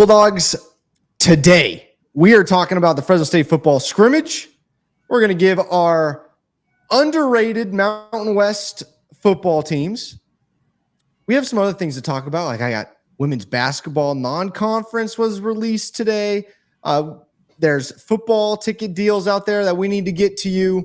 Bulldogs, today we are talking about the Fresno State football scrimmage. We're going to give our underrated Mountain West football teams. We have some other things to talk about. Like I got women's basketball non-conference was released today. There's football ticket deals out there that we need to get to you.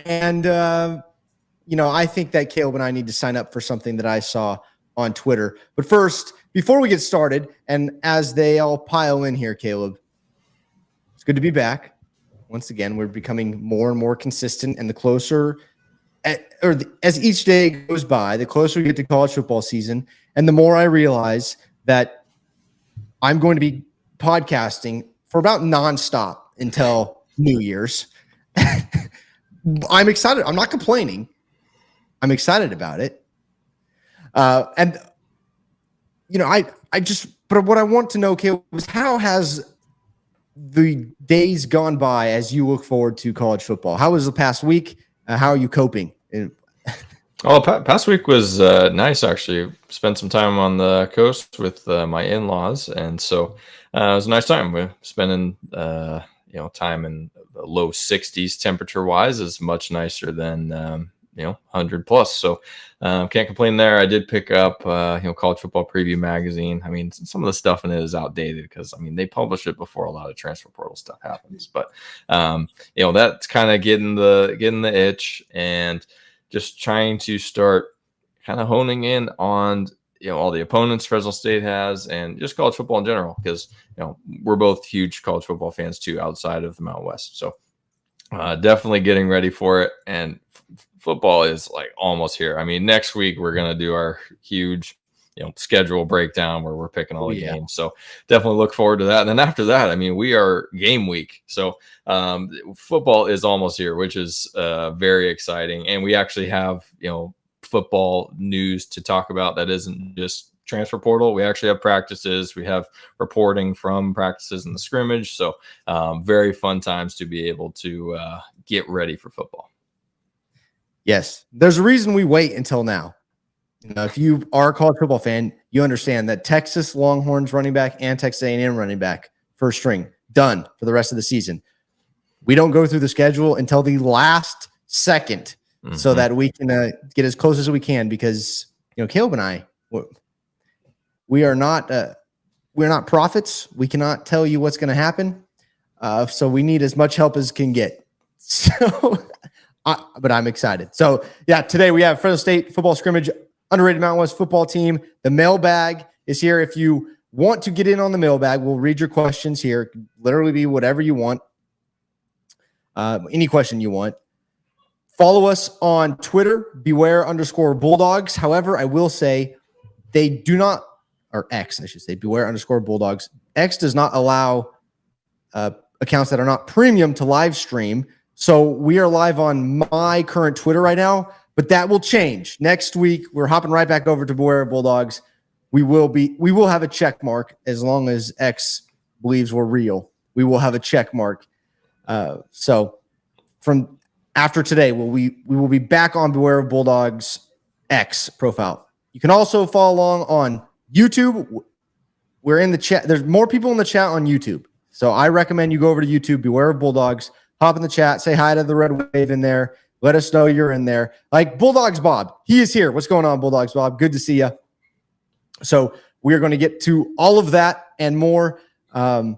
And, I think that Caleb and I need to sign up for something that I saw on Twitter. But first, before we get started, and as they all pile in here, Caleb, it's good to be back. Once again, we're becoming more and more consistent, and the closer as each day goes by, the closer we get to college football season, and the more I realize that I'm going to be podcasting for about nonstop until New Year's. I'm excited. I'm not complaining. I'm excited about it. But what I want to know, Caleb, is how has the days gone by as you look forward to college football? How was the past week? How are you coping? Past week was nice, actually. Spent some time on the coast with my in-laws, and so it was a nice time. We're spending time in the low 60s temperature-wise is much nicer than 100 plus. So can't complain there. I did pick up College Football Preview magazine. I mean, some of the stuff in it is outdated because they publish it before a lot of transfer portal stuff happens. But that's kind of getting the itch and just trying to start kind of honing in on all the opponents Fresno State has and just college football in general, because we're both huge college football fans too outside of the Mountain West. So definitely getting ready for it. And football is like almost here. I mean, next week we're going to do our huge schedule breakdown where we're picking all the games. So definitely look forward to that. And then after that, we are game week. So football is almost here, which is very exciting. And we actually have, football news to talk about that isn't just transfer portal. We actually have practices. We have reporting from practices in the scrimmage. So very fun times to be able to get ready for football. Yes. There's a reason we wait until now. If you are a college football fan, you understand that Texas Longhorns running back and Texas A&M running back first string done for the rest of the season. We don't go through the schedule until the last second so that we can get as close as we can, because Caleb and I, we're not prophets. We cannot tell you what's going to happen. So we need as much help as can get. So, but I'm excited. So today we have Fresno State football scrimmage, underrated Mountain West football team. The mailbag is here. If you want to get in on the mailbag, we'll read your questions here. It can literally be whatever you want. Any question you want. Follow us on Twitter, beware_Bulldogs. However, I will say they do not, or X, I should say, beware_Bulldogs. X does not allow accounts that are not premium to live stream. So we are live on my current Twitter right now, but that will change. Next week, we're hopping right back over to Beware Bulldogs. We will have a check mark as long as X believes we're real. We will have a check mark. So from after today, we will be back on Beware of Bulldogs X profile. You can also follow along on YouTube. We're in the chat. There's more people in the chat on YouTube. So I recommend you go over to YouTube, Beware of Bulldogs, hop in the chat, say hi to the red wave in there. Let us know you're in there. Like Bulldogs Bob, he is here. What's going on, Bulldogs Bob? Good to see you. So we are going to get to all of that and more. My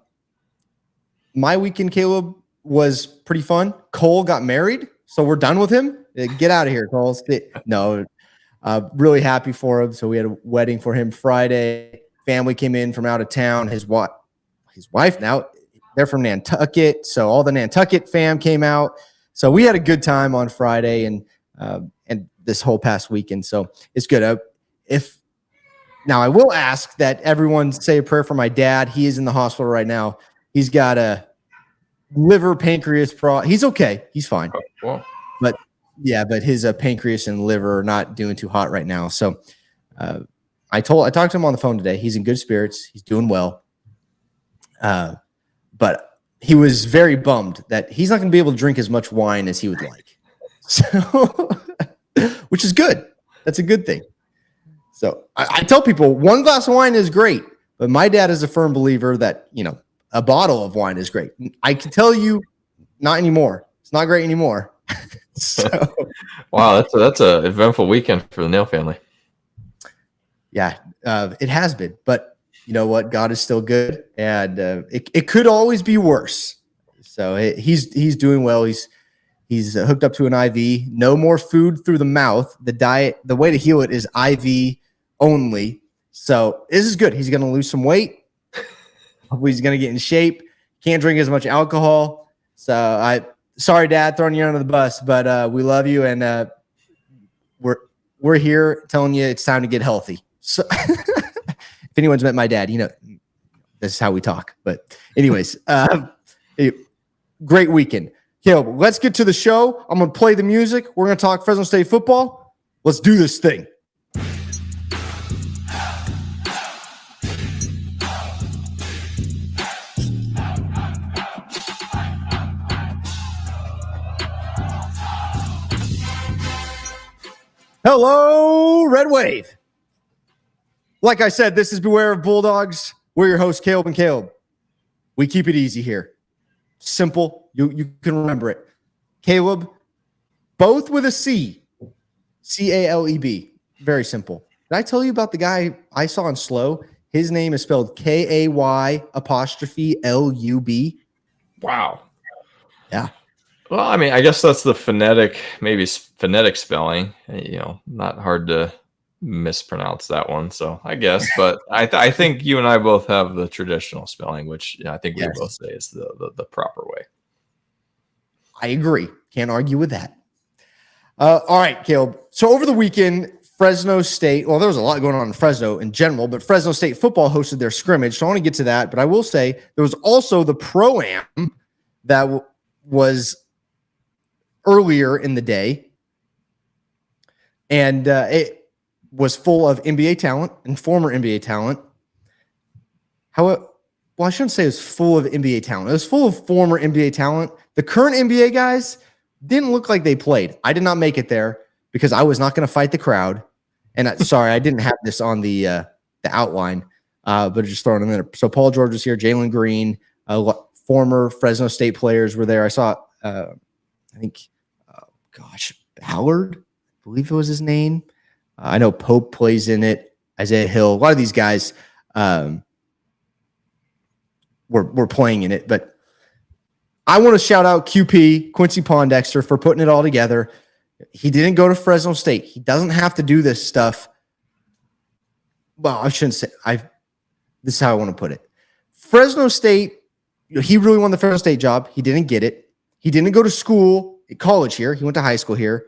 weekend, Caleb, was pretty fun. Cole got married, so we're done with him. Get out of here, Cole. No, really happy for him. So we had a wedding for him Friday. Family came in from out of town. His wife now, they're from Nantucket, so all the Nantucket fam came out. So we had a good time on Friday and this whole past weekend. So it's good. Now I will ask that everyone say a prayer for my dad. He is in the hospital right now. He's got a liver, pancreas He's okay. He's fine. Wow. But his pancreas and liver are not doing too hot right now. So I talked to him on the phone today. He's in good spirits. He's doing well. But he was very bummed that he's not going to be able to drink as much wine as he would like. So, which is good. That's a good thing. So I tell people 1 glass of wine is great, But my dad is a firm believer that, a bottle of wine is great. I can tell you, not anymore. It's not great anymore. So, wow, that's a eventful weekend for the Nail family. Yeah, it has been. But you know what? God is still good, and it could always be worse. So he's doing well. He's hooked up to an IV. No more food through the mouth. The way to heal it is IV only. So this is good. He's going to lose some weight. Hopefully he's going to get in shape. Can't drink as much alcohol. So sorry, Dad, throwing you under the bus, but we love you, and we're here telling you it's time to get healthy. So if anyone's met my dad, this is how we talk. But anyways, great weekend. Caleb, let's get to the show. I'm going to play the music. We're going to talk Fresno State football. Let's do this thing. Hello, Red Wave. Like I said, this is Beware of Bulldogs. We're your hosts, Caleb and Caleb. We keep it easy here. Simple. You can remember it. Caleb, both with a C. C-A-L-E-B. Very simple. Did I tell you about the guy I saw in Slow? His name is spelled K-A-Y'-L-U-B. Wow. Yeah. Well, I mean, I guess that's the phonetic spelling. Not hard to mispronounce that one. So I guess, but I think you and I both have the traditional spelling, which I think we both say is the proper way. I agree. Can't argue with that. All right, Caleb. So over the weekend, Fresno State, well, there was a lot going on in Fresno in general, but Fresno State football hosted their scrimmage. So I want to get to that, but I will say there was also the Pro-Am that was earlier in the day. And it was full of NBA talent and former NBA talent. However, I shouldn't say it was full of NBA talent. It was full of former NBA talent. The current NBA guys didn't look like they played. I did not make it there because I was not going to fight the crowd. And sorry, I didn't have this on the outline, but just throwing them in there. So Paul George was here, Jalen Green, former Fresno State players were there. I saw, I think, Ballard, I believe it was his name. I know Pope plays in it. Isaiah Hill. A lot of these guys were playing in it. But I want to shout out QP, Quincy Pondexter, for putting it all together. He didn't go to Fresno State. He doesn't have to do this stuff. Well, I shouldn't say. This is how I want to put it. Fresno State, he really won the Fresno State job. He didn't get it. He didn't go to school, college here. He went to high school here.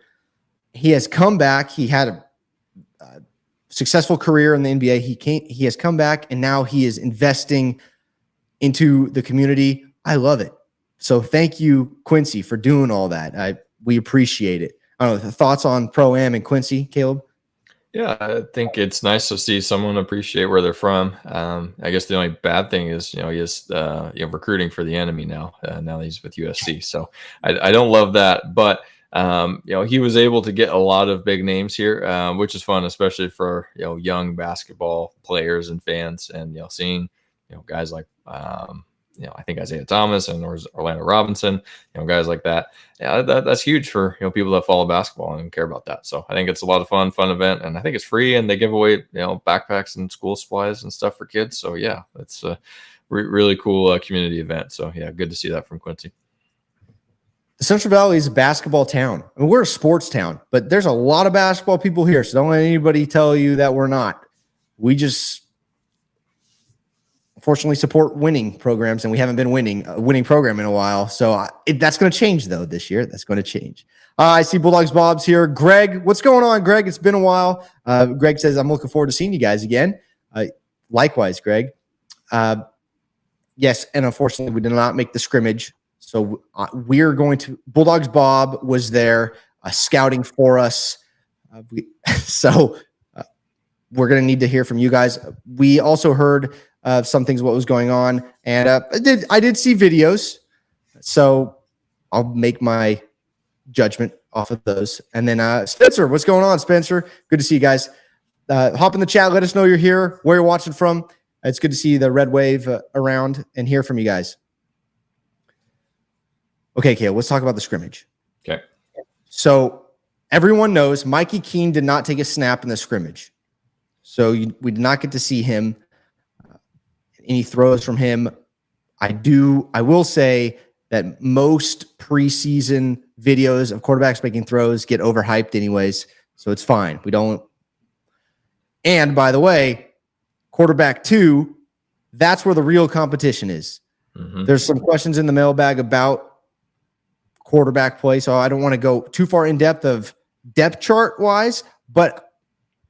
He has come back. He had a successful career in the NBA. He has come back, and now he is investing into the community. I love it. So thank you, Quincy, for doing all that. We appreciate it. I don't know, the thoughts on Pro-Am and Quincy, Caleb? Yeah, I think it's nice to see someone appreciate where they're from. I guess the only bad thing is, he is recruiting for the enemy now. Now he's with USC, so I don't love that. But he was able to get a lot of big names here, which is fun, especially for young basketball players and fans, and seeing guys like I think Isaiah Thomas and Orlando Robinson, guys like that. Yeah, that's huge for people that follow basketball and care about that. So I think it's a lot of fun event, and I think it's free, and they give away backpacks and school supplies and stuff for kids. So yeah, it's a really cool community event. So yeah, good to see that from Quincy. The Central Valley is a basketball town. I mean, we're a sports town, but there's a lot of basketball people here. So don't let anybody tell you that we're not. We just unfortunately support winning programs, and we haven't been a winning program in a while. So that's going to change, though, this year. That's going to change. I see Bulldogs Bob's here. Greg, what's going on, Greg? It's been a while. Greg says, I'm looking forward to seeing you guys again. Likewise, Greg. Yes, and unfortunately, we did not make the scrimmage. So we're going to – Bulldogs Bob was there scouting for us. So we're going to need to hear from you guys. We also heard – some things, what was going on. And I did see videos. So I'll make my judgment off of those. And then Spencer, what's going on, Spencer? Good to see you guys. Hop in the chat. Let us know you're here, where you're watching from. It's good to see the red wave around and hear from you guys. Okay, Caleb, let's talk about the scrimmage. Okay. So everyone knows Mikey Keene did not take a snap in the scrimmage. So we did not get to see him. Any throws from him. I will say that most preseason videos of quarterbacks making throws get overhyped anyways, so it's fine. We don't. And by the way, quarterback 2, that's where the real competition is. Mm-hmm. There's some questions in the mailbag about quarterback play, so I don't want to go too far in depth chart wise, but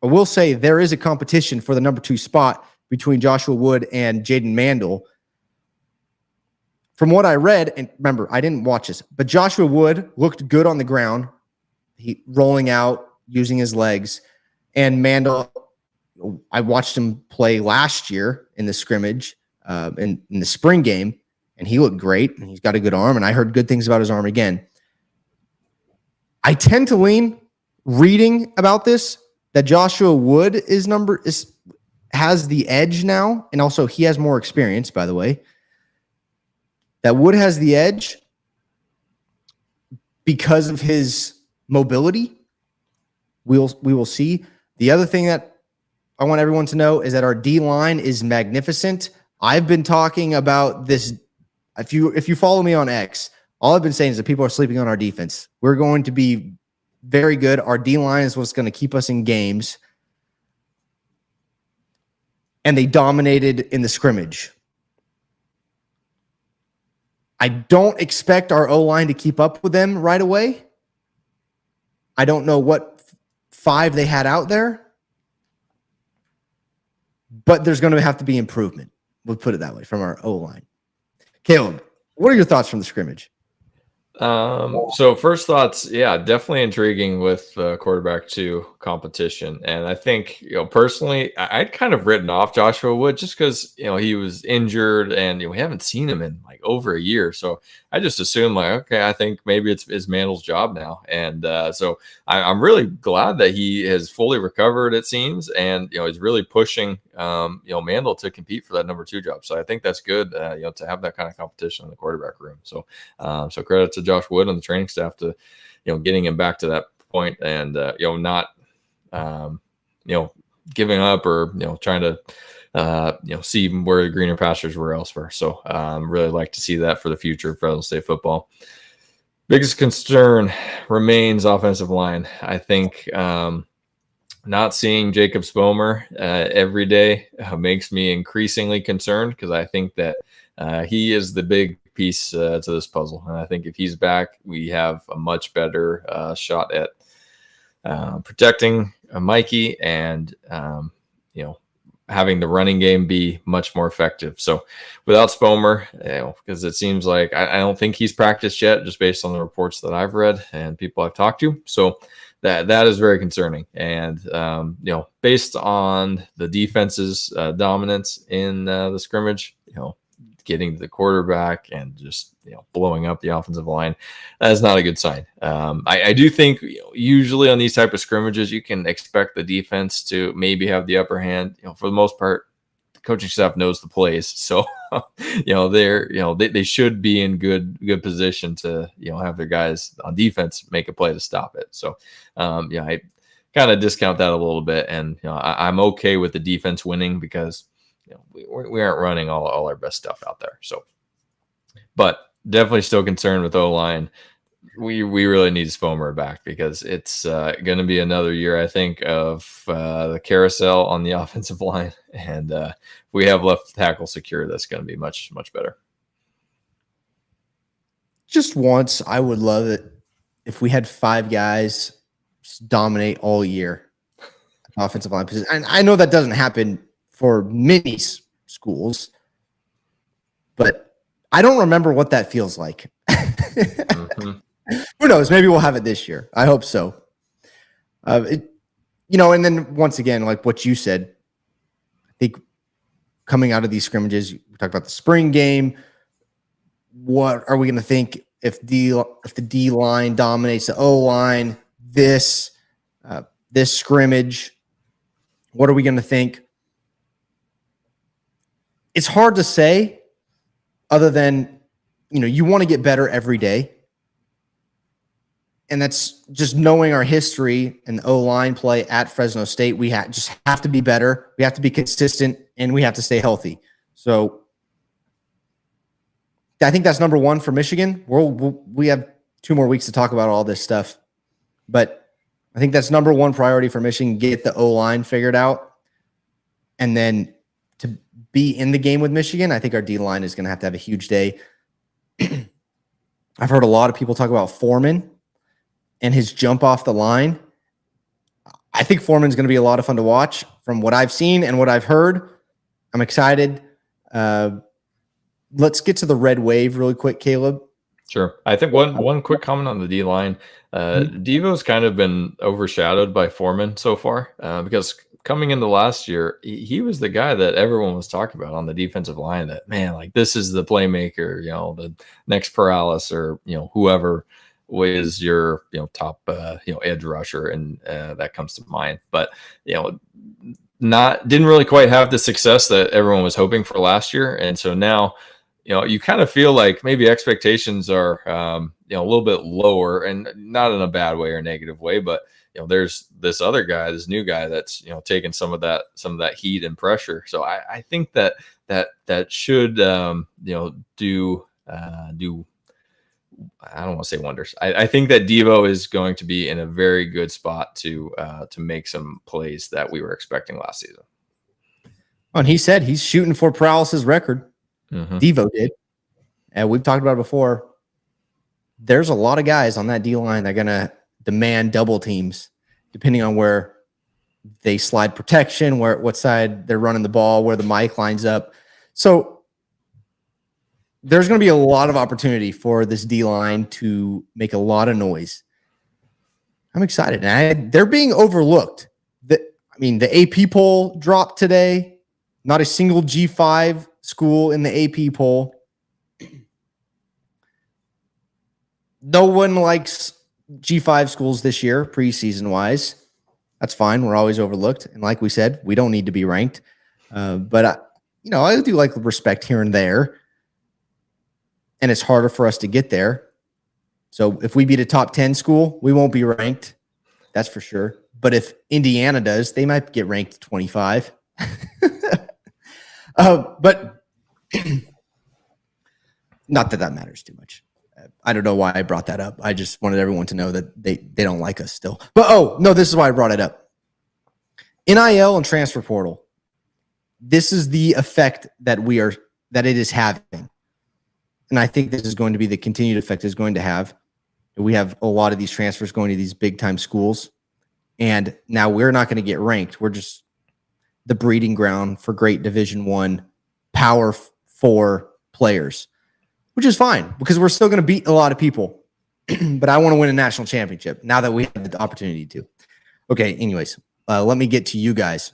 I will say there is a competition for the number 2 spot between Joshua Wood and Jaden Mandel. From what I read, and remember, I didn't watch this, but Joshua Wood looked good on the ground. He rolling out, using his legs. And Mandel, I watched him play last year in the scrimmage, in the spring game, and he looked great, and he's got a good arm, and I heard good things about his arm again. I tend to lean, reading about this, that Joshua Wood has the edge now, and also he has more experience, by the way. That Wood has the edge because of his mobility. We will see. The other thing that I want everyone to know is that our D-line is magnificent. I've been talking about this. If you follow me on X, all I've been saying is that people are sleeping on our defense. We're going to be very good. Our D-line is what's going to keep us in games. And they dominated in the scrimmage. I don't expect our O-line to keep up with them right away. I don't know what 5 they had out there, but there's going to have to be improvement. We'll put it that way from our O-line. Caleb, what are your thoughts from the scrimmage? So first thoughts, yeah, definitely intriguing with quarterback 2 competition. And I think, personally, I'd kind of written off Joshua Wood just because, he was injured and we haven't seen him in like over a year. So I just assumed okay, I think maybe it's Mandel's job now. And so I'm really glad that he has fully recovered, it seems. And, he's really pushing, Mandel to compete for that number 2 job. So I think that's good, to have that kind of competition in the quarterback room. So, so credit to Josh Wood and the training staff to, getting him back to that point and, not, giving up or, trying to, see where the greener pastures were elsewhere. So really like to see that for the future of Fresno State football. Biggest concern remains offensive line. I think not seeing Jacob Spomer every day makes me increasingly concerned because I think that he is the big piece to this puzzle. And I think if he's back, we have a much better shot at protecting Mikey and, having the running game be much more effective. So without Spomer, because it seems like I don't think he's practiced yet, just based on the reports that I've read and people I've talked to. So that is very concerning. And, based on the defense's dominance in the scrimmage, getting to the quarterback and just blowing up the offensive line, that is not a good sign. I do think usually on these type of scrimmages you can expect the defense to maybe have the upper hand. For the most part, the coaching staff knows the plays, so they should be in good position to have their guys on defense make a play to stop it. So I kind of discount that a little bit, and I'm okay with the defense winning because we aren't running all our best stuff out there. So, but definitely still concerned with O-line. We really need Spomer back because it's going to be another year, I think, of the carousel on the offensive line. And if we have left tackle secure, that's going to be much, much better. Just once, I would love it if we had 5 guys just dominate all year offensive line position. And I know that doesn't happen for many schools, but I don't remember what that feels like. Mm-hmm. Who knows? Maybe we'll have it this year. I hope so. And then once again, like what you said, I think coming out of these scrimmages, we talked about the spring game. What are we going to think if the D line dominates the O line this scrimmage? What are we going to think it's hard to say other than, you want to get better every day. And that's just knowing our history and O-line play at Fresno State. We just have to be better. We have to be consistent, and we have to stay healthy. So I think that's number one for Michigan. We have 2 more weeks to talk about all this stuff. But I think that's number one priority for Michigan, get the O-line figured out. And then to be in the game with Michigan, I think our D-line is going to have a huge day. I've heard a lot of people talk about Foreman and his jump off the line. I think Foreman's going to be a lot of fun to watch from what I've seen and what I've heard. I'm excited. Let's get to the red wave really quick, Caleb. Sure. I think one quick comment on the D-line. Devo's kind of been overshadowed by Foreman so far because coming into last year, he was the guy that everyone was talking about on the defensive line that, man, like this is the playmaker, the next Perales or, whoever was your, top, edge rusher. And that comes to mind. But, didn't really quite have the success that everyone was hoping for last year. And so now, you kind of feel like maybe expectations are, a little bit lower, and not in a bad way or negative way, but there's this other guy, this new guy that's taking some of that heat and pressure. So I think that should do I don't want to say wonders. I think that Devo is going to be in a very good spot to make some plays that we were expecting last season. And he said he's shooting for Perales' record. Mm-hmm. Devo did. And we've talked about it before. There's a lot of guys on that D-line that are going to demand double teams, depending on where they slide protection, what side they're running the ball, where the mic lines up. So there's going to be a lot of opportunity for this D-line to make a lot of noise. I'm excited. And they're being overlooked. The AP poll dropped today. Not a single G5 school in the AP poll. No one likes G5 schools this year, preseason wise. That's fine. We're always overlooked. And like we said, we don't need to be ranked. But I do like respect here and there. And it's harder for us to get there. So if we beat a top 10 school, we won't be ranked. That's for sure. But if Indiana does, they might get ranked 25. But not that matters too much. I don't know why I brought that up. I just wanted everyone to know that they don't like us still. But this is why I brought it up. NIL and transfer portal. This is the effect that it is having. And I think this is going to be the continued effect it's going to have. We have a lot of these transfers going to these big time schools. And now we're not going to get ranked. We're just the breeding ground for great Division I Power 4 players, which is fine because we're still going to beat a lot of people. But I want to win a national championship now that we have the opportunity to. Okay, anyways, let me get to you guys.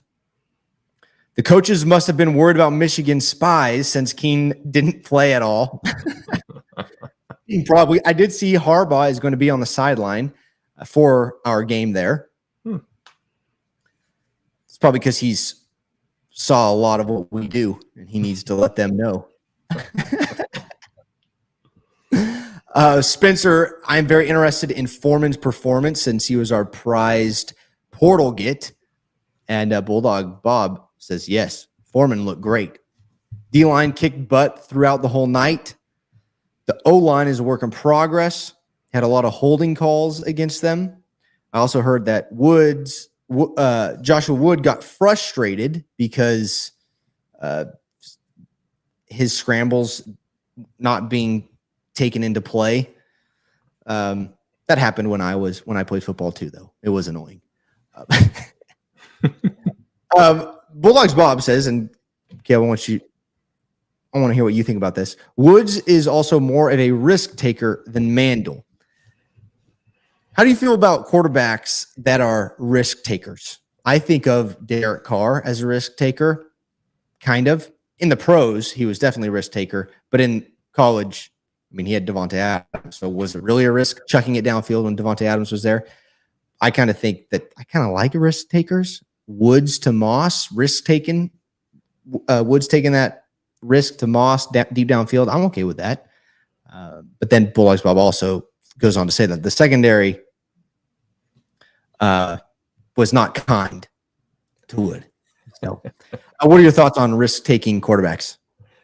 The coaches must have been worried about Michigan spies since Keene didn't play at all. Probably. I did see Harbaugh is going to be on the sideline for our game there. It's probably because he's saw a lot of what we do, and he needs to let them know. Spencer, I'm very interested in Foreman's performance since he was our prized portal get. And Bulldog Bob says, yes, Foreman looked great. D-line kicked butt throughout the whole night. The O-line is a work in progress. Had a lot of holding calls against them. I also heard that Joshua Wood got frustrated because his scrambles not being taken into play. That happened when I played football too, though. It was annoying. Bulldogs Bob says, and okay, I want to hear what you think about this. Woods is also more of a risk taker than Mandel. How do you feel about quarterbacks that are risk takers? I think of Derek Carr as a risk taker, kind of. In the pros, he was definitely a risk taker, but in college, he had Devontae Adams. So was it really a risk chucking it downfield when Devontae Adams was there? I kind of think that I kind of like risk takers. Woods to Moss, risk taking. Woods taking that risk to Moss deep downfield. I'm okay with that. But then Bulldogs Bob also goes on to say that the secondary was not kind to Wood. So, what are your thoughts on risk-taking quarterbacks?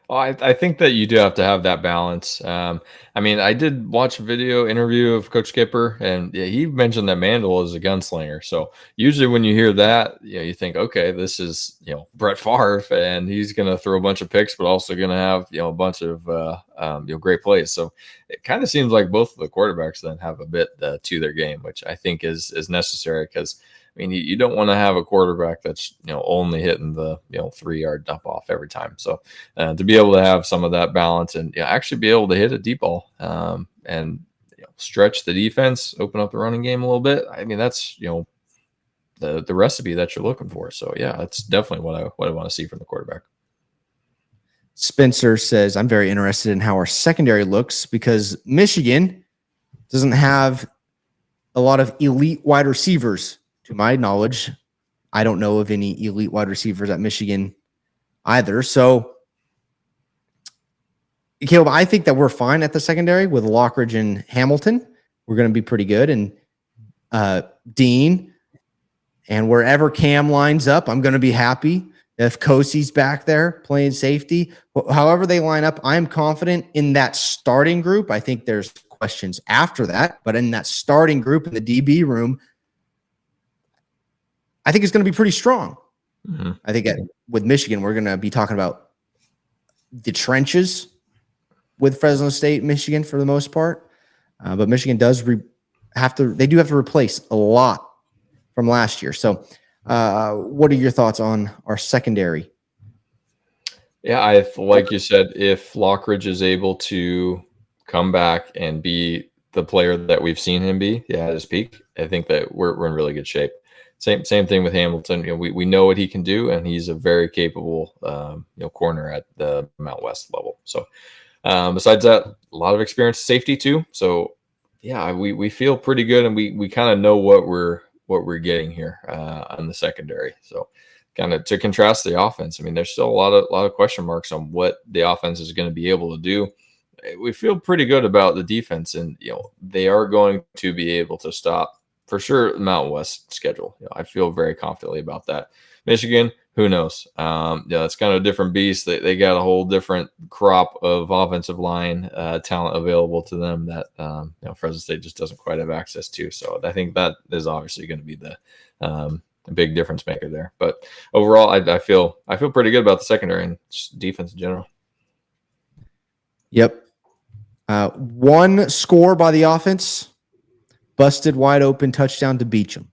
Well, I think that you do have to have that balance. I mean, I did watch a video interview of Coach Skipper, and yeah, he mentioned that Mandel is a gunslinger. So usually when you hear that, you think, okay, this is Brett Favre, and he's going to throw a bunch of picks, but also going to have a bunch of great plays. So it kind of seems like both of the quarterbacks then have a bit to their game, which I think is necessary because. I mean, you don't want to have a quarterback that's only hitting the 3-yard dump off every time. So to be able to have some of that balance and actually be able to hit a deep ball and stretch the defense, open up the running game a little bit. I mean, that's the recipe that you're looking for. So yeah, that's definitely what I want to see from the quarterback. Spencer says, I'm very interested in how our secondary looks because Michigan doesn't have a lot of elite wide receivers. To my knowledge, I don't know of any elite wide receivers at Michigan either. So, Caleb, I think that we're fine at the secondary with Lockridge and Hamilton. We're going to be pretty good. And Dean, and wherever Cam lines up, I'm going to be happy. If Kosey's back there playing safety, however they line up, I'm confident in that starting group. I think there's questions after that, but in that starting group in the DB room, I think it's going to be pretty strong. Mm-hmm. I think with Michigan, we're going to be talking about the trenches with Fresno State, Michigan for the most part. But Michigan does have to replace a lot from last year. So what are your thoughts on our secondary? Yeah, like you said, if Lockridge is able to come back and be the player that we've seen him be at his peak, I think that we're in really good shape. Same thing with Hamilton. We know what he can do, and he's a very capable corner at the Mount West level. So besides that, a lot of experience safety too. So yeah, we feel pretty good, and we kind of know what we're getting here on the secondary. So kind of to contrast the offense, I mean, there's still a lot of question marks on what the offense is going to be able to do. We feel pretty good about the defense, and they are going to be able to stop. For sure, the Mountain West schedule. I feel very confidently about that. Michigan, who knows? It's kind of a different beast. They got a whole different crop of offensive line talent available to them that Fresno State just doesn't quite have access to. So I think that is obviously going to be the big difference maker there. But overall, I feel pretty good about the secondary and just defense in general. Yep. One score by the offense. Busted wide open touchdown to Beecham.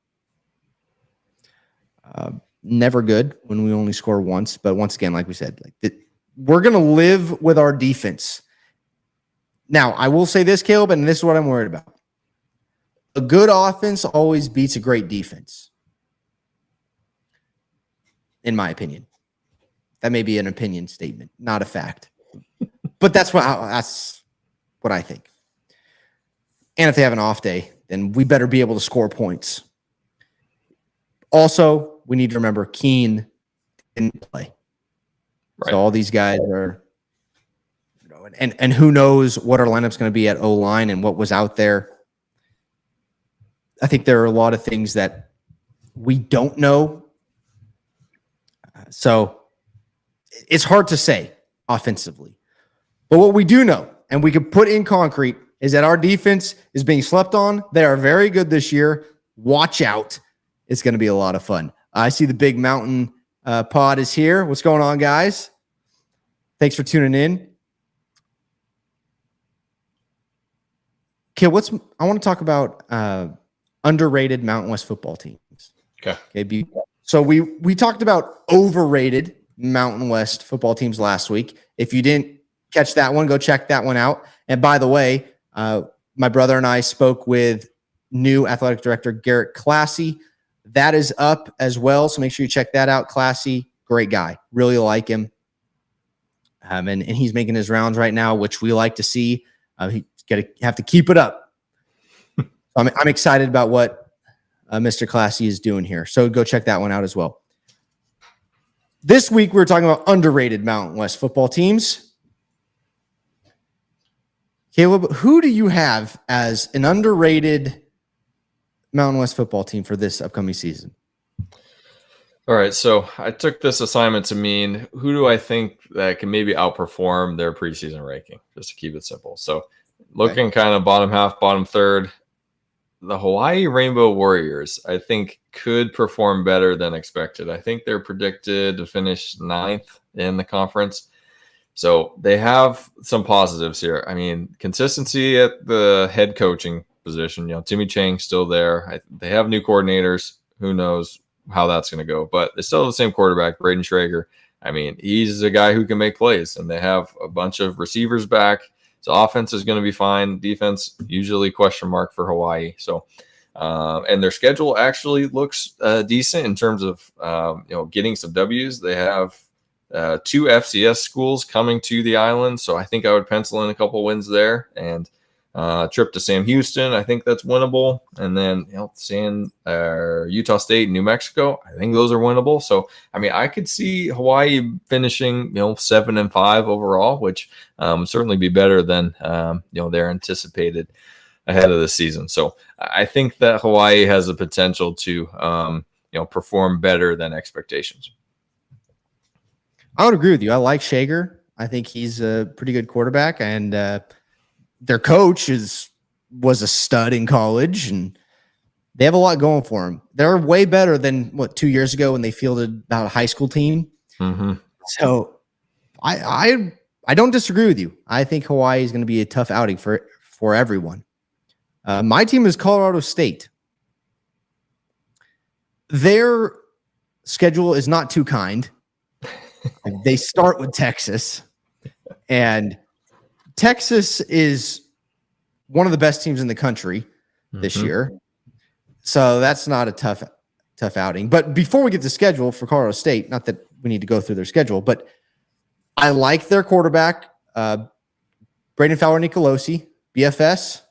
Never good when we only score once, but once again, like we said, we're going to live with our defense. Now, I will say this, Caleb, and this is what I'm worried about. A good offense always beats a great defense, in my opinion. That may be an opinion statement, not a fact. But that's what I think. And if they have an off day, then we better be able to score points. Also, we need to remember Keene didn't play. Right. So all these guys are, and who knows what our lineup's going to be at O-line and what was out there. I think there are a lot of things that we don't know. So it's hard to say offensively. But what we do know, and we can put in concrete, is that our defense is being slept on. They are very good this year. Watch out. It's going to be a lot of fun. I see the Big Mountain pod is here. What's going on, guys? Thanks for tuning in. Okay, I want to talk about underrated Mountain West football teams. Okay. So we talked about overrated Mountain West football teams last week. If you didn't catch that one, go check that one out. And by the way, my brother and I spoke with new athletic director Garrett Classy. That is up as well, so make sure you check that out. Classy, great guy. Really like him. And he's making his rounds right now, which we like to see. He's going to have to keep it up. I'm excited about what Mr. Classy is doing here. So go check that one out as well. This week, we're talking about underrated Mountain West football teams. Caleb, who do you have as an underrated Mountain West football team for this upcoming season? All right, so I took this assignment to mean who do I think that can maybe outperform their preseason ranking, just to keep it simple. So looking kind of bottom half, bottom third, the Hawaii Rainbow Warriors, I think, could perform better than expected. I think they're predicted to finish 9th in the conference. So they have some positives here. I mean, consistency at the head coaching position. Timmy Chang's still there. They have new coordinators. Who knows how that's going to go? But they still have the same quarterback, Braden Schrager. I mean, he's a guy who can make plays, and they have a bunch of receivers back. So offense is going to be fine. Defense, usually question mark for Hawaii. So, and their schedule actually looks decent in terms of, getting some W's. They have 2 FCS schools coming to the island. So I think I would pencil in a couple wins there, and trip to Sam Houston. I think that's winnable. And then, Utah State, New Mexico, I think those are winnable. So, I mean, I could see Hawaii finishing, 7-5 overall, which would certainly be better than, they're anticipated ahead of the season. So I think that Hawaii has the potential to, perform better than expectations. I would agree with you. I like Shager. I think he's a pretty good quarterback, and their coach was a stud in college, and they have a lot going for them. They're way better than 2 years ago when they fielded about a high school team. Mm-hmm. So I don't disagree with you. I think Hawaii is going to be a tough outing for everyone. My team is Colorado State. Their schedule is not too kind. They start with Texas, and Texas is one of the best teams in the country this year. So that's not a tough outing. But before we get to schedule for Colorado State, not that we need to go through their schedule, but I like their quarterback, Braden Fowler-Nicolosi, BFS,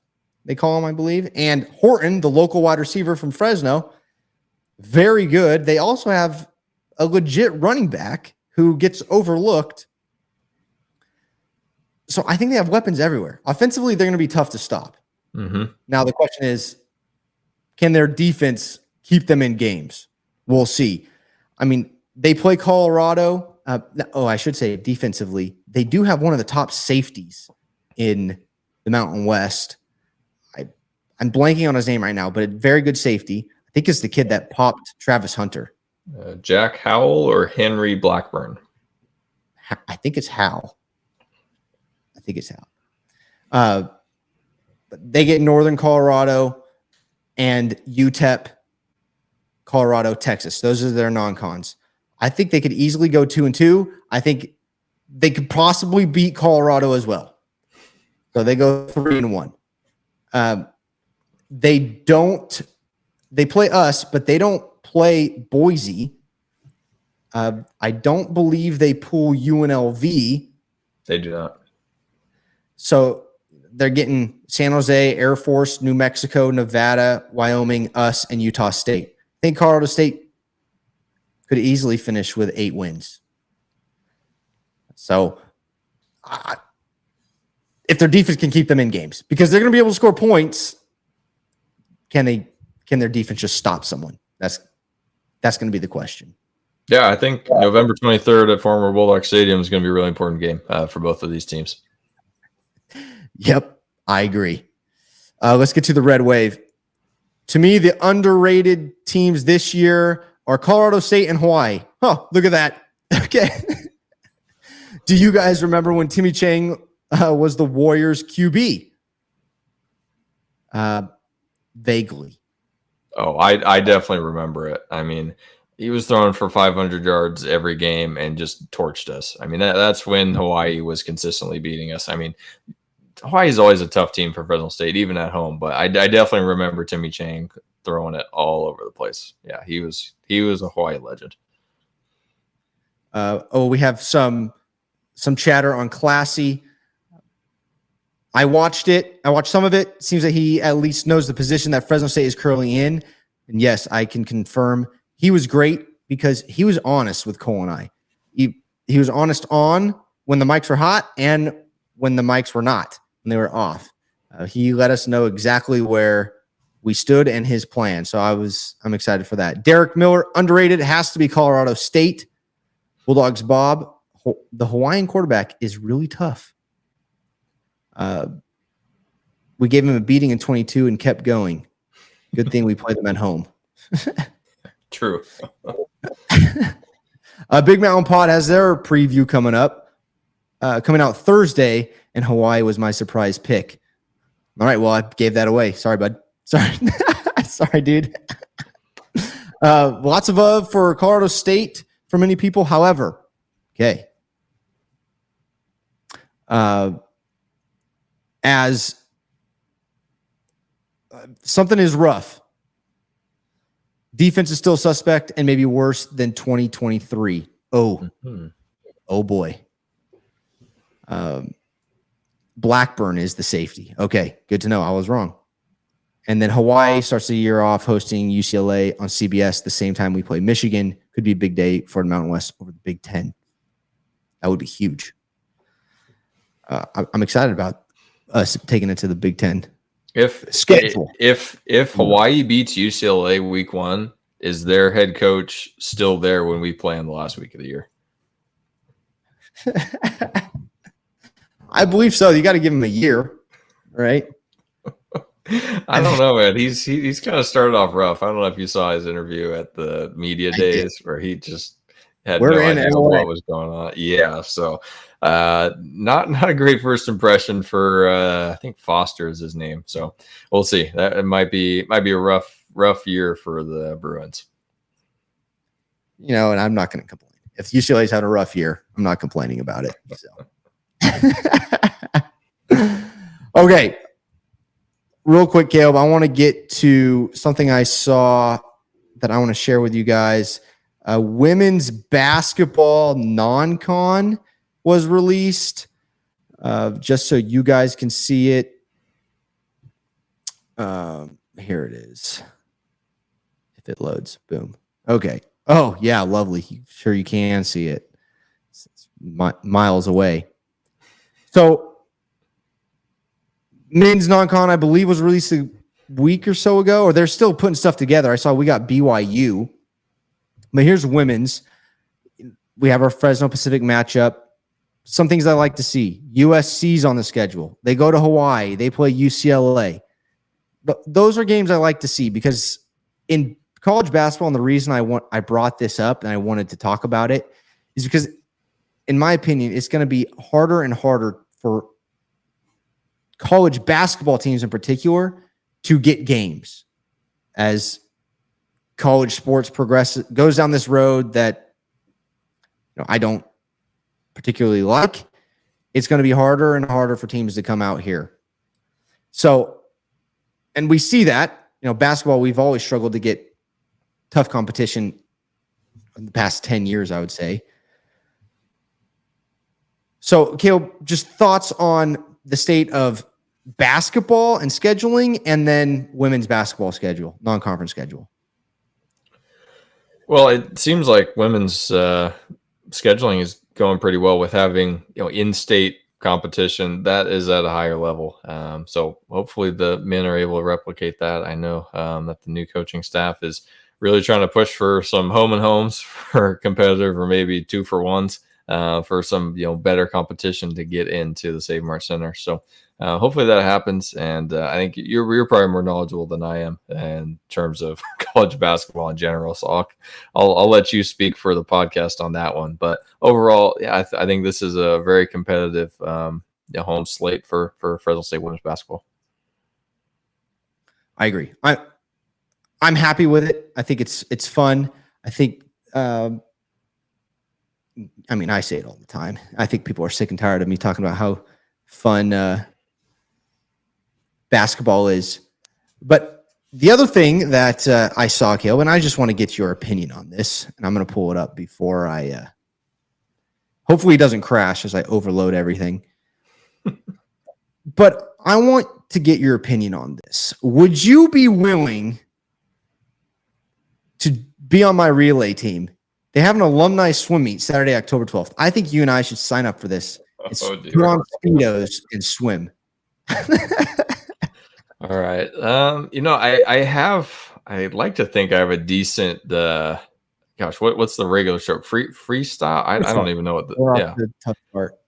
they call him, I believe, and Horton, the local wide receiver from Fresno, very good. They also have a legit running back who gets overlooked. So I think they have weapons everywhere. Offensively, they're going to be tough to stop. Mm-hmm. Now, the question is, can their defense keep them in games? We'll see. I mean, they play Colorado. I should say defensively, they do have one of the top safeties in the Mountain West. I'm blanking on his name right now, but a very good safety. I think it's the kid that popped Travis Hunter. Jack Howell or Henry Blackburn? I think it's Howell. But they get Northern Colorado and UTEP, Colorado, Texas. Those are their non-cons. I think they could easily go 2-2. I think they could possibly beat Colorado as well. So they go 3-1. They play us, but they don't play Boise. I don't believe they pull UNLV. They do not. So they're getting San Jose, Air Force, New Mexico, Nevada, Wyoming, us, and Utah State. I think Colorado State could easily finish with 8 wins. So if their defense can keep them in games, because they're going to be able to score points, can their defense just stop someone? That's going to be the question. Yeah, I think November 23rd at former Bulldog Stadium is going to be a really important game for both of these teams. Yep, I agree. Let's get to the Red Wave. To me, the underrated teams this year are Colorado State and Hawaii. Oh, look at that. Okay. Do you guys remember when Timmy Chang was the Warriors QB? Vaguely. Oh, I definitely remember it. I mean, he was throwing for 500 yards every game and just torched us. I mean, that's when Hawaii was consistently beating us. I mean, Hawaii is always a tough team for Fresno State, even at home. But I definitely remember Timmy Chang throwing it all over the place. Yeah, he was a Hawaii legend. We have some chatter on Classy. I watched it. I watched some of it. Seems that he at least knows the position that Fresno State is currently in. And yes, I can confirm he was great because he was honest with Cole and I. he was honest on when the mics were hot and when the mics were not, when they were off. He let us know exactly where we stood and his plan. So I'm excited for that. Derek Miller, underrated. It has to be Colorado State. Bulldogs Bob, the Hawaiian quarterback is really tough. We gave him a beating in 22 and kept going. Good thing we played them at home. True. Big Mountain Pod has their preview coming out Thursday, and Hawaii was my surprise pick. All right, well, I gave that away. Sorry, bud. Sorry. Sorry, dude. Lots of love for Colorado State for many people. However, okay. As something is rough. Defense is still suspect and maybe worse than 2023. Oh boy. Blackburn is the safety. Okay, good to know. I was wrong. And then Hawaii starts the year off hosting UCLA on CBS the same time we play Michigan. Could be a big day for the Mountain West over the Big Ten. That would be huge. I'm excited about us taking it to the Big Ten. If Hawaii beats UCLA week 1, is their head coach still there when we play in the last week of the year? I believe so. You got to give him a year, right? I don't know, man. He's kind of started off rough. I don't know if you saw his interview at the media days where he just had no idea what was going on. Yeah, so not a great first impression for I think Foster is his name. So we'll see. That it might be a rough year for the Bruins. And I'm not going to complain. If UCLA's had a rough year, I'm not complaining about it. So. Okay. Real quick, Caleb, I want to get to something I saw that I want to share with you guys. Women's basketball non-con was released, just so you guys can see it. Here it is. If it loads, boom. Okay. Oh, yeah, lovely. Sure you can see it. It's miles away. So, men's non-con, I believe, was released a week or so ago, or they're still putting stuff together. I saw we got BYU. But here's women's. We have our Fresno Pacific matchup. Some things I like to see. USC's on the schedule. They go to Hawaii. They play UCLA. But those are games I like to see because in college basketball, and the reason I brought this up and I wanted to talk about it is because, in my opinion, it's going to be harder and harder for college basketball teams in particular to get games as college sports goes down this road that I don't particularly like. It's going to be harder and harder for teams to come out here. So, and we see that, basketball, we've always struggled to get tough competition in the past 10 years, I would say. So, Caleb, just thoughts on the state of basketball and scheduling, and then women's basketball schedule, non-conference schedule. Well, it seems like women's scheduling is going pretty well with having in-state competition that is at a higher level. So hopefully the men are able to replicate that. I know that the new coaching staff is really trying to push for some home and homes for competitive or maybe 2-for-1s for some better competition to get into the Save Mart Center. So hopefully that happens, and I think you're probably more knowledgeable than I am in terms of college basketball in general. So I'll let you speak for the podcast on that one. But overall, yeah, I think this is a very competitive home slate for Fresno State women's basketball. I agree. I'm happy with it. I think it's fun. I think. I say it all the time. I think people are sick and tired of me talking about how fun basketball is. But the other thing that I saw, Caleb, and I just want to get your opinion on this, and I'm going to pull it up before I hopefully it doesn't crash as I overload everything. But I want to get your opinion on this. Would you be willing to be on my relay team They have an alumni swim meet Saturday, October 12th. I think you and I should sign up for this. It's put on Speedos and swim. All right. I'd like to think I have a decent, what's the regular stroke? Freestyle? I don't even know what the tough part.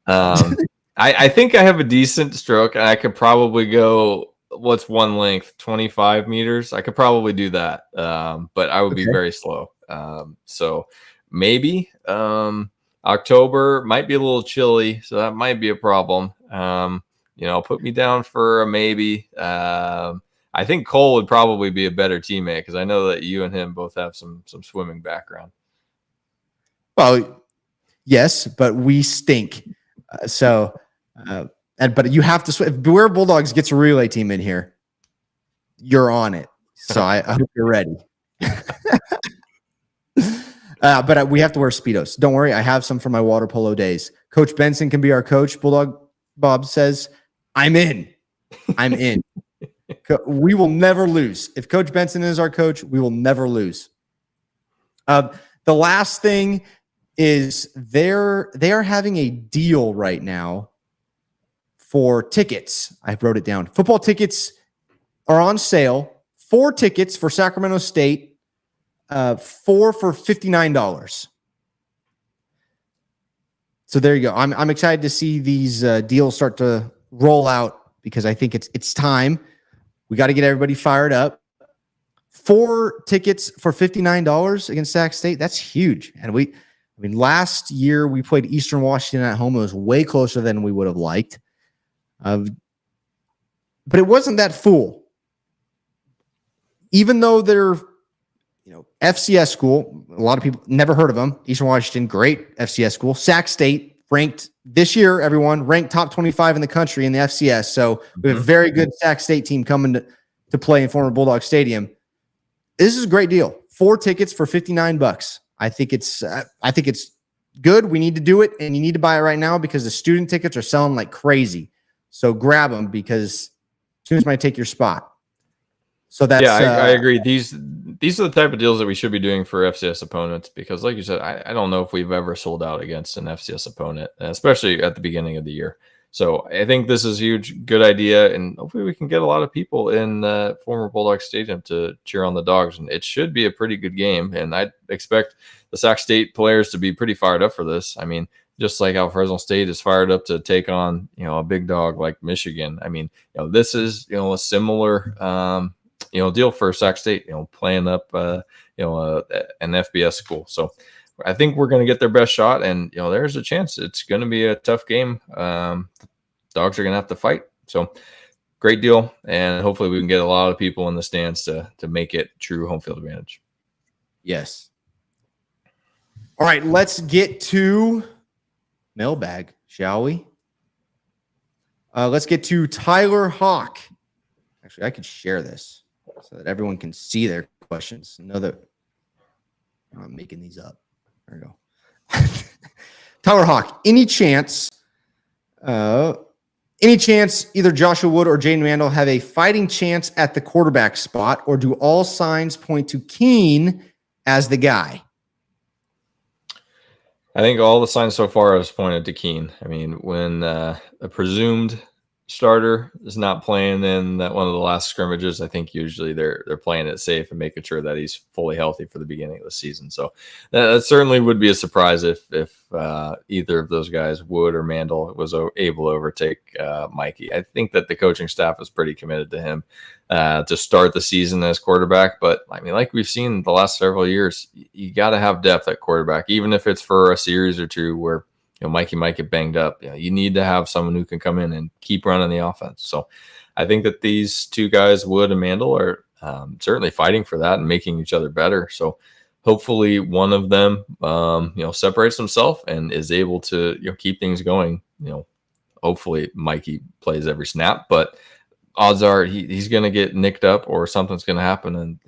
I think I have a decent stroke, and I could probably go, what's one length? 25 meters. I could probably do that. But I would be very slow. So maybe October might be a little chilly, so that might be a problem. Put me down for a maybe. I think Cole would probably be a better teammate because I know that you and him both have some swimming background. Well, yes, but we stink. But you have to swim. If Beware Bulldogs gets a relay team in here, you're on it. So I hope you're ready. But we have to wear Speedos. Don't worry, I have some for my water polo days. Coach Benson can be our coach. Bulldog Bob says, I'm in. We will never lose. If Coach Benson is our coach, we will never lose. The last thing is they are having a deal right now for tickets. I wrote it down. Football tickets are on sale. 4 tickets for Sacramento State, 4 for $59. So there you go. I'm excited to see these deals start to roll out because I think it's time. We got to get everybody fired up. 4 tickets for $59 against Sac State. That's huge. And last year we played Eastern Washington at home. It was way closer than we would have liked. But it wasn't that full. Even though they're, FCS school, a lot of people never heard of them. Eastern Washington, great FCS school. Sac State ranked this year, ranked top 25 in the country in the FCS. So we have a very good Sac State team coming to play in former Bulldog Stadium. This is a great deal. 4 tickets for $59. I think it's good. We need to do it, and you need to buy it right now because the student tickets are selling like crazy. So grab them because students might take your spot. So that's I agree. These are the type of deals that we should be doing for FCS opponents because, like you said, I don't know if we've ever sold out against an FCS opponent, especially at the beginning of the year. So I think this is a huge, good idea, and hopefully we can get a lot of people in former Bulldog Stadium to cheer on the Dogs, and it should be a pretty good game. And I expect the Sac State players to be pretty fired up for this. I mean, just like how Fresno State is fired up to take on a big dog like Michigan. I mean, this is a similar deal for Sac State, playing up an FBS school. So I think we're going to get their best shot, and there's a chance it's going to be a tough game. Dogs are going to have to fight. So great deal, and hopefully we can get a lot of people in the stands to make it true home field advantage. Yes. All right, let's get to Mailbag, shall we? Let's get to Tyler Hawk. Actually, I could share this so that everyone can see their questions. Know that I'm not making these up. There we go. Tyler Hawk, any chance either Joshua Wood or Jaden Randall have a fighting chance at the quarterback spot, or do all signs point to Keene as the guy? I think all the signs so far have pointed to Keene. I mean, when a presumed starter is not playing in that one of the last scrimmages, I think usually they're playing it safe and making sure that he's fully healthy for the beginning of the season. So that certainly would be a surprise if either of those guys, Wood or Mandel, was able to overtake Mikey. I think that the coaching staff is pretty committed to him to start the season as quarterback. But I mean, like we've seen the last several years, you got to have depth at quarterback, even if it's for a series or two where Mikey might get banged up. You need to have someone who can come in and keep running the offense. So I think that these two guys, Wood and Mandel, are certainly fighting for that and making each other better. So hopefully one of them, separates himself and is able to keep things going. Hopefully Mikey plays every snap, but odds are he's going to get nicked up or something's going to happen, and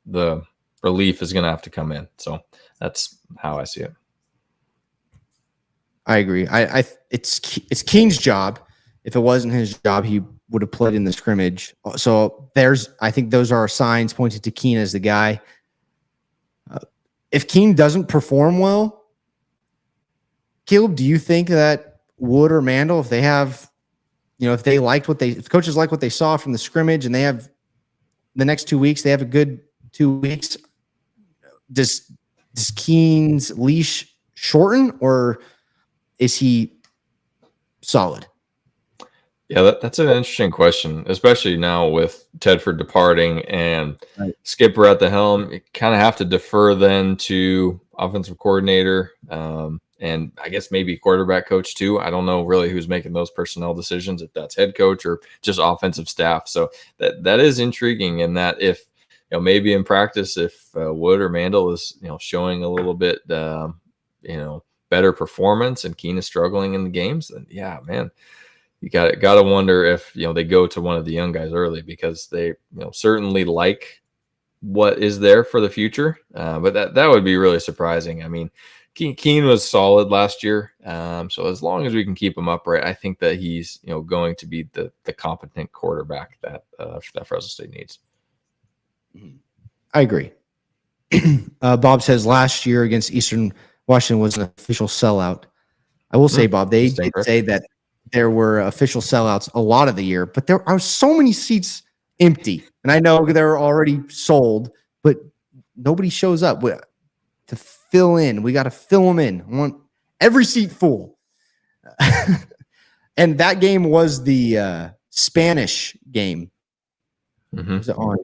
the relief is going to have to come in. So that's how I see it. I agree. It's Keene's job. If it wasn't his job, he would have played in the scrimmage. So I think those are signs pointing to Keene as the guy. if Keene doesn't perform well, Caleb, do you think that Wood or Mandel, if they have, if if coaches like what they saw from the scrimmage and they have the next 2 weeks, they have a good 2 weeks, does Keene's leash shorten, or is he solid? Yeah, that's an interesting question, especially now with Tedford departing and Skipper at the helm. You kind of have to defer then to offensive coordinator, and I guess maybe quarterback coach too. I don't know really who's making those personnel decisions, if that's head coach or just offensive staff. So that is intriguing in that if maybe in practice, if Wood or Mandel is showing a little bit better performance and Keene is struggling in the games, then yeah, man. You got to wonder if they go to one of the young guys early, because they certainly like what is there for the future. But that would be really surprising. I mean, Keene was solid last year, so as long as we can keep him upright, I think that he's going to be the competent quarterback that Fresno State needs. I agree. Bob says last year against Eastern Washington was an official sellout. I will say, Bob, they did say that there were official sellouts a lot of the year, but there are so many seats empty. And I know they're already sold, but nobody shows up to fill in. We got to fill them in. I want every seat full. And that game was the Spanish game. Mm-hmm. Was it on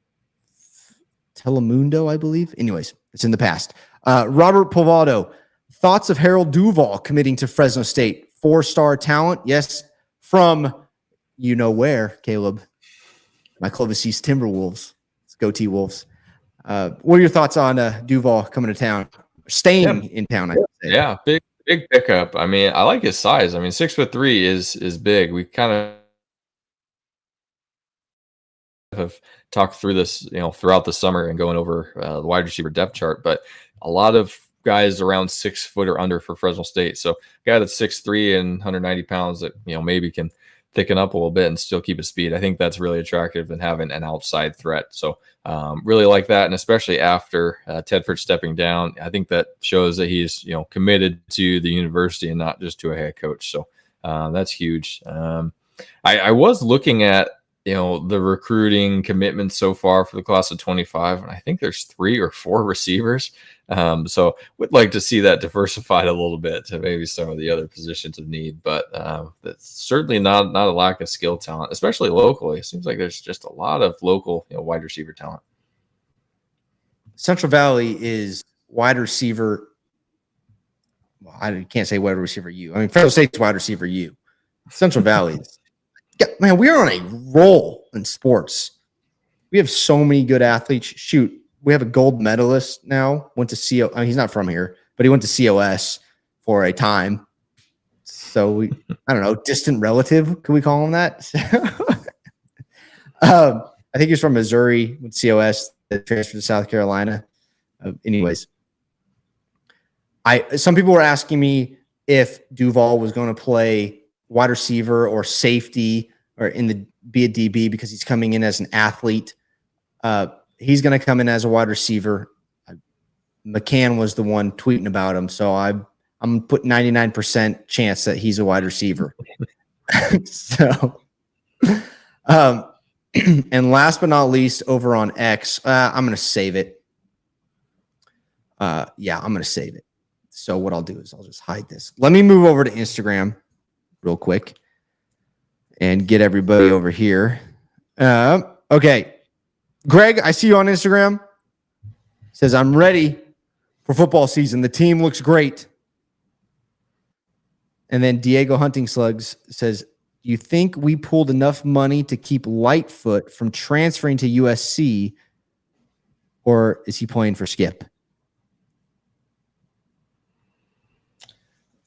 Telemundo, I believe? Anyways, it's in the past. Robert Povado, thoughts of Harold Duval committing to Fresno State? 4-star talent, yes, from where, Caleb? My Clovis East Timberwolves. Let's go T-Wolves. What are your thoughts on Duval coming to town? Staying in town, I should say. Yeah, big pickup. I mean, I like his size. I mean, 6'3" is big. We kind of have talked through this, throughout the summer and going over the wide receiver depth chart, but a lot of guys around 6 foot or under for Fresno State. So a guy that's 6'3" and 190 pounds that, maybe can thicken up a little bit and still keep his speed. I think that's really attractive and having an outside threat. So really like that. And especially after Tedford stepping down, I think that shows that he's, committed to the university and not just to a head coach. So that's huge. I was looking at, the recruiting commitments so far for the class of 25, and I think there's 3 or 4 receivers. So would like to see that diversified a little bit to maybe some of the other positions of need, but that's certainly not a lack of skill talent, especially locally. It seems like there's just a lot of local wide receiver talent. Central Valley is wide receiver. Well, I can't say wide receiver U. I mean, Fresno State's wide receiver U. Central Valley is. Man, we are on a roll in sports. We have so many good athletes. Shoot, we have a gold medalist now. Went to CO. I mean, he's not from here, but he went to COS for a time. So I don't know, distant relative. Can we call him that? I think he's from Missouri. Went to COS. That transferred to South Carolina. Anyways, some people were asking me if Duval was going to play wide receiver or safety or be a DB because he's coming in as an athlete. He's going to come in as a wide receiver. McCann was the one tweeting about him. So I'm putting 99% chance that he's a wide receiver. So, and last but not least, over on X, I'm going to save it. Yeah, I'm going to save it. So what I'll do is I'll just hide this. Let me move over to Instagram real quick and get everybody over here. Okay. Greg, I see you on Instagram. Says, I'm ready for football season. The team looks great. And then Diego Hunting Slugs says, you think we pulled enough money to keep Lightfoot from transferring to USC, or is he playing for Skip?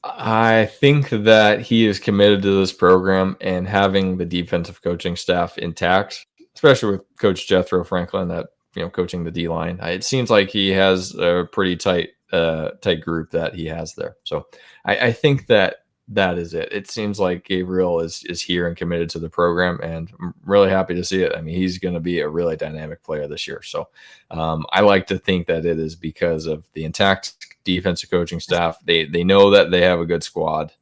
I think that he is committed to this program and having the defensive coaching staff intact, especially with Coach Jethro Franklin, that coaching the D line. It seems like he has a pretty tight group that he has there. So I think that that is it. It seems like Gabriel is here and committed to the program, and I'm really happy to see it. I mean, he's going to be a really dynamic player this year. So I like to think that it is because of the intact defensive coaching staff. They know that they have a good squad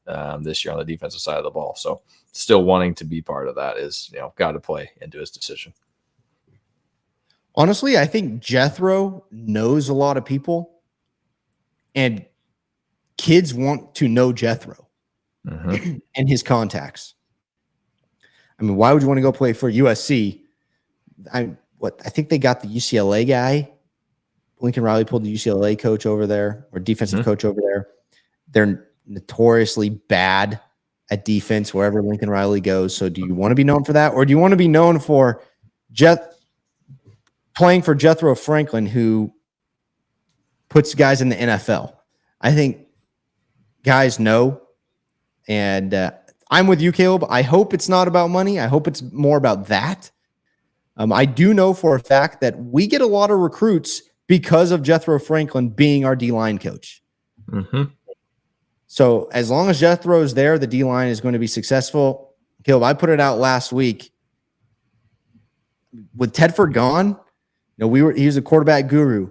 this year on the defensive side of the ball. So still wanting to be part of that is, got to play into his decision. Honestly, I think Jethro knows a lot of people, and kids want to know Jethro and his contacts. I mean, why would you want to go play for USC? I think they got the UCLA guy. Lincoln Riley pulled the UCLA coach over there, or defensive coach over there. They're notoriously bad at defense wherever Lincoln Riley goes. So do you want to be known for that? Or do you want to be known for playing for Jethro Franklin, who puts guys in the NFL? I think guys know. And I'm with you, Caleb. I hope it's not about money. I hope it's more about that. I do know for a fact that we get a lot of recruits because of Jethro Franklin being our D-line coach. So as long as Jethro is there, the D-line is going to be successful. Caleb, I put it out last week. With Tedford gone, he was a quarterback guru.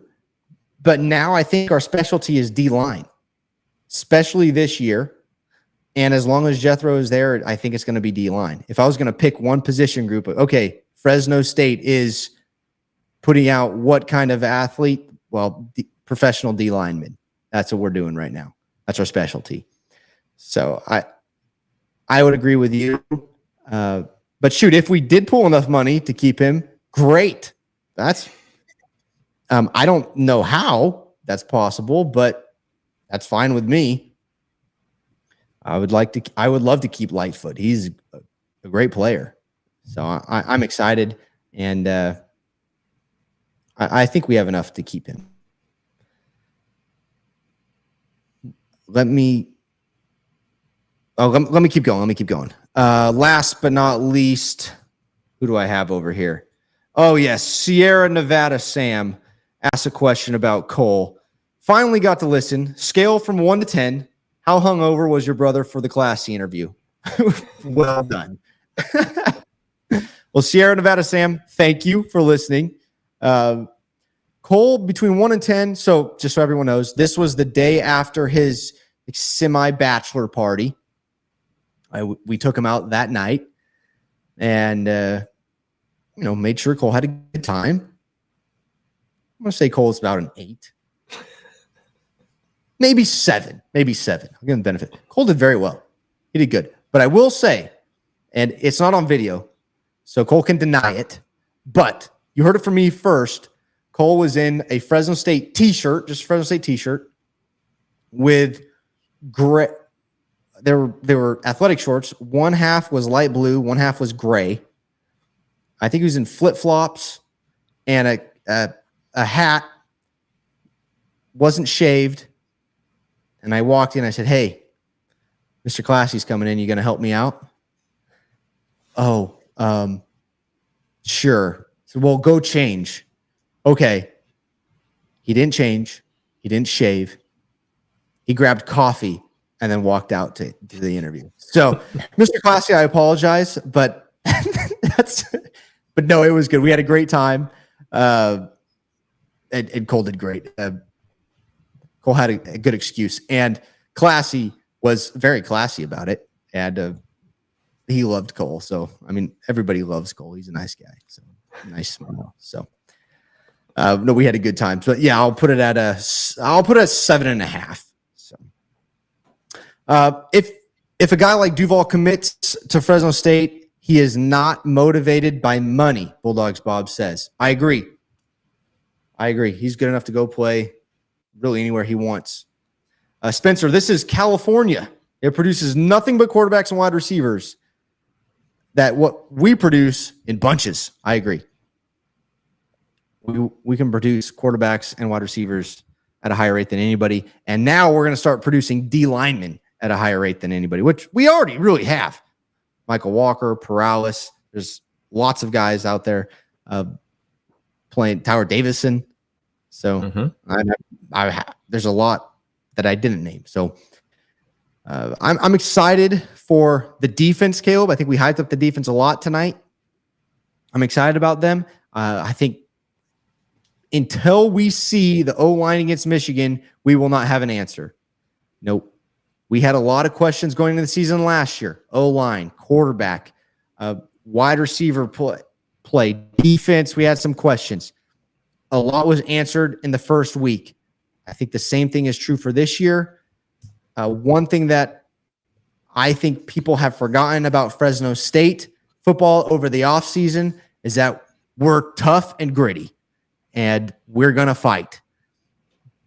But now I think our specialty is D-line, especially this year. And as long as Jethro is there, I think it's going to be D-line. If I was going to pick one position group, okay, Fresno State is putting out what kind of athlete? Well, professional D-lineman. That's what we're doing right now. That's our specialty. So I would agree with you. But shoot, if we did pull enough money to keep him, great. That's I don't know how that's possible, but that's fine with me. I would love to keep Lightfoot. He's a great player. So I'm excited, and I think we have enough to keep him. Let me keep going. Last but not least, who do I have over here? Oh, yes. Sierra Nevada Sam asked a question about Cole. Finally got to listen. Scale from 1 to 10. How hungover was your brother for the Classy interview? Well done. Well, Sierra Nevada Sam, thank you for listening. Cole, between 1 and 10. So just so everyone knows, this was the day after his semi-bachelor party. We took him out that night and, made sure Cole had a good time. I'm going to say Cole's about an 8. Maybe 7. I'll give him the benefit. Cole did very well. He did good. But I will say, and it's not on video, so Cole can deny it, but you heard it from me first. Cole was in a Fresno State t-shirt, just a Fresno State t-shirt, with gray. There were athletic shorts. One half was light blue, one half was gray. I think he was in flip-flops and a hat. Wasn't shaved. And I walked in. I said, "Hey, Mr. Classy's coming in. You going to help me out?" "Oh, sure." I said, "Well, go change." Okay. He didn't change. He didn't shave. He grabbed coffee and then walked out to the interview. So, Mr. Classy, I apologize, but but no, it was good. We had a great time. And Cole did great. Cole had a good excuse, and Classy was very classy about it, and he loved Cole. So, I mean, everybody loves Cole. He's a nice guy. So, nice smile. So, no, we had a good time. So, yeah, I'll put it at 7.5. So, if a guy like Duval commits to Fresno State, he is not motivated by money, Bulldogs Bob says. I agree. He's good enough to go play really anywhere he wants. Spencer, this is California. It produces nothing but quarterbacks and wide receivers. That what we produce in bunches. I agree. We can produce quarterbacks and wide receivers at a higher rate than anybody. And now we're going to start producing D linemen at a higher rate than anybody, which we already really have. Michael Walker, Perales. There's lots of guys out there playing. Tower Davison. So there's a lot that I didn't name. So I'm excited for the defense, Caleb. I think we hyped up the defense a lot tonight. I'm excited about them. I think until we see the O-line against Michigan, we will not have an answer. Nope. We had a lot of questions going into the season last year. O-line, quarterback, wide receiver play, defense. We had some questions. A lot was answered in the first week. I think the same thing is true for this year. One thing that I think people have forgotten about Fresno State football over the offseason is that we're tough and gritty, and we're going to fight.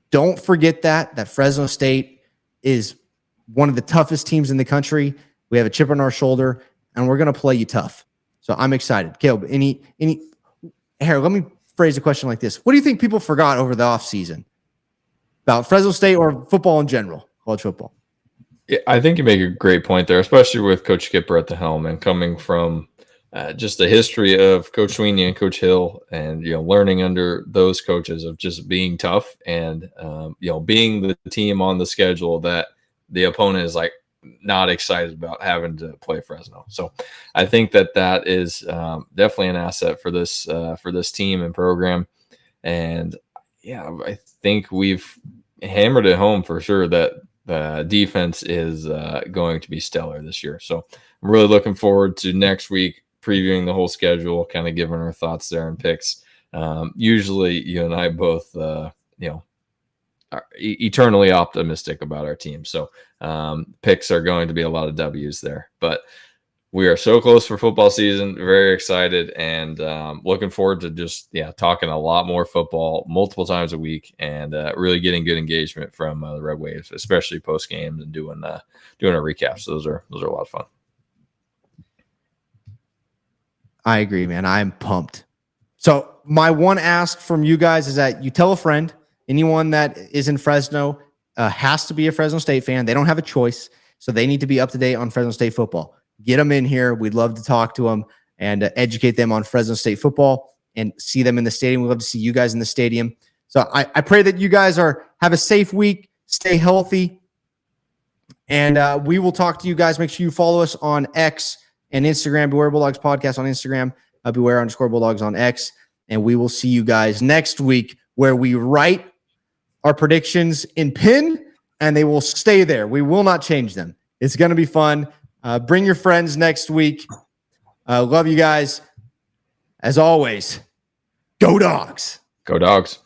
Don't forget that Fresno State is one of the toughest teams in the country. We have a chip on our shoulder, and we're going to play you tough. So I'm excited. Caleb, here, let me phrase the question like this. What do you think people forgot over the offseason about Fresno State or football in general, college football? Yeah, I think you make a great point there, especially with Coach Skipper at the helm and coming from just the history of Coach Sweeney and Coach Hill, and learning under those coaches of just being tough and being the team on the schedule that the opponent is like not excited about having to play Fresno. So I think that is definitely an asset for this team and program. And yeah, I think we've hammered it home for sure that the defense is going to be stellar this year. So I'm really looking forward to next week previewing the whole schedule, kind of giving our thoughts there and picks. Usually you and I both, are eternally optimistic about our team. So picks are going to be a lot of W's there, but we are so close for football season. Very excited and looking forward to just talking a lot more football multiple times a week and really getting good engagement from the Red Waves, especially post games and doing a recap. So those are a lot of fun. I agree, man. I'm pumped. So my one ask from you guys is that you tell a friend. Anyone that is in Fresno has to be a Fresno State fan. They don't have a choice, so they need to be up to date on Fresno State football. Get them in here. We'd love to talk to them and educate them on Fresno State football and see them in the stadium. We'd love to see you guys in the stadium. So I pray that you guys have a safe week, stay healthy, and we will talk to you guys. Make sure you follow us on X and Instagram, Beware Bulldogs Podcast on Instagram, Beware_Bulldogs on X, and we will see you guys next week where we write our predictions in pen, and they will stay there. We will not change them. It's going to be fun. Bring your friends next week. Love you guys. As always, go Dogs. Go Dogs.